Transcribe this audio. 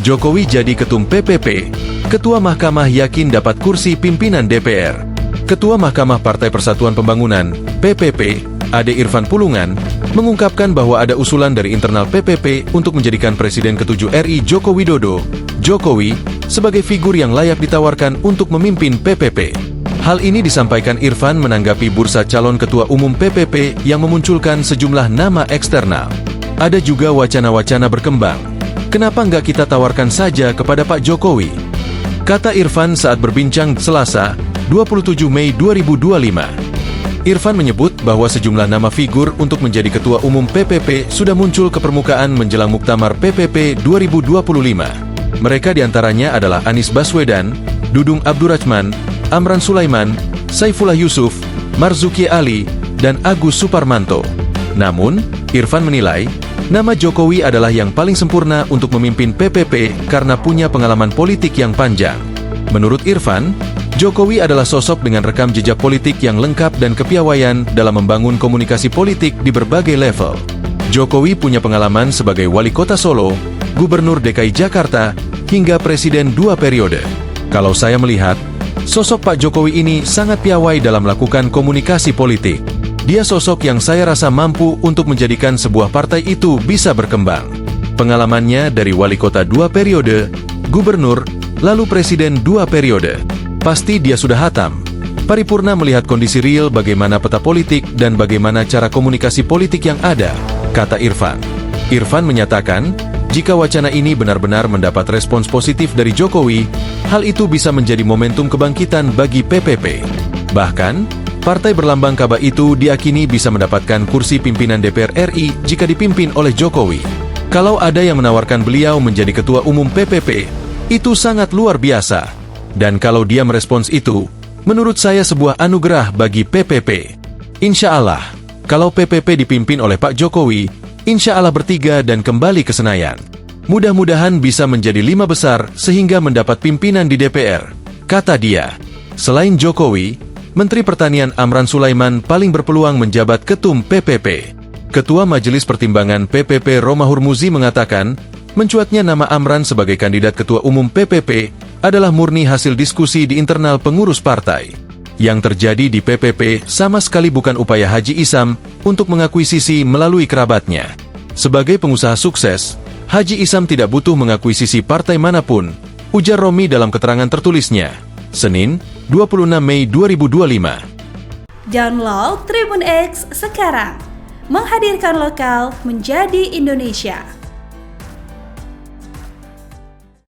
Jokowi jadi ketum PPP, Ketua Mahkamah yakin dapat kursi pimpinan DPR. Ketua Mahkamah Partai Persatuan Pembangunan, PPP, Ade Irfan Pulungan, mengungkapkan bahwa ada usulan dari internal PPP untuk menjadikan Presiden ke-7 RI Joko Widodo, Jokowi, sebagai figur yang layak ditawarkan untuk memimpin PPP. Hal ini disampaikan Irfan menanggapi bursa calon ketua umum PPP yang memunculkan sejumlah nama eksternal. Ada juga wacana-wacana berkembang. Kenapa nggak kita tawarkan saja kepada Pak Jokowi? Kata Irfan saat berbincang Selasa, 27 Mei 2025. Irfan menyebut bahwa sejumlah nama figur untuk menjadi ketua umum PPP sudah muncul ke permukaan menjelang Muktamar PPP 2025. Mereka diantaranya adalah Anies Baswedan, Dudung Abdurrahman, Amran Sulaiman, Saifullah Yusuf, Marzuki Ali, dan Agus Suparmanto. Namun, Irfan menilai, nama Jokowi adalah yang paling sempurna untuk memimpin PPP karena punya pengalaman politik yang panjang. Menurut Irfan, Jokowi adalah sosok dengan rekam jejak politik yang lengkap dan kepiawaian dalam membangun komunikasi politik di berbagai level. Jokowi punya pengalaman sebagai wali kota Solo, gubernur DKI Jakarta, hingga presiden 2 periode. Kalau saya melihat, sosok Pak Jokowi ini sangat piawai dalam melakukan komunikasi politik. Dia sosok yang saya rasa mampu untuk menjadikan sebuah partai itu bisa berkembang. Pengalamannya dari wali kota 2 periode, gubernur, lalu presiden 2 periode. Pasti dia sudah hatam. Paripurna melihat kondisi real bagaimana peta politik dan bagaimana cara komunikasi politik yang ada, kata Irfan. Irfan menyatakan, jika wacana ini benar-benar mendapat respons positif dari Jokowi, hal itu bisa menjadi momentum kebangkitan bagi PPP. Bahkan, partai berlambang Ka'bah itu diakini bisa mendapatkan kursi pimpinan DPR RI jika dipimpin oleh Jokowi. Kalau ada yang menawarkan beliau menjadi ketua umum PPP, itu sangat luar biasa. Dan kalau dia merespons itu, menurut saya sebuah anugerah bagi PPP. Insya Allah, kalau PPP dipimpin oleh Pak Jokowi, insya Allah bertiga dan kembali ke Senayan. Mudah-mudahan bisa menjadi 5 besar sehingga mendapat pimpinan di DPR, kata dia. Selain Jokowi, Menteri Pertanian Amran Sulaiman paling berpeluang menjabat ketum PPP. Ketua Majelis Pertimbangan PPP Roma Hurmuzi mengatakan, mencuatnya nama Amran sebagai kandidat ketua umum PPP adalah murni hasil diskusi di internal pengurus partai. Yang terjadi di PPP sama sekali bukan upaya Haji Isam untuk mengakuisisi melalui kerabatnya. Sebagai pengusaha sukses, Haji Isam tidak butuh mengakuisisi partai manapun, ujar Romi dalam keterangan tertulisnya. Senin, 26 Mei 2025. Download Tribun X sekarang. Menghadirkan lokal menjadi Indonesia.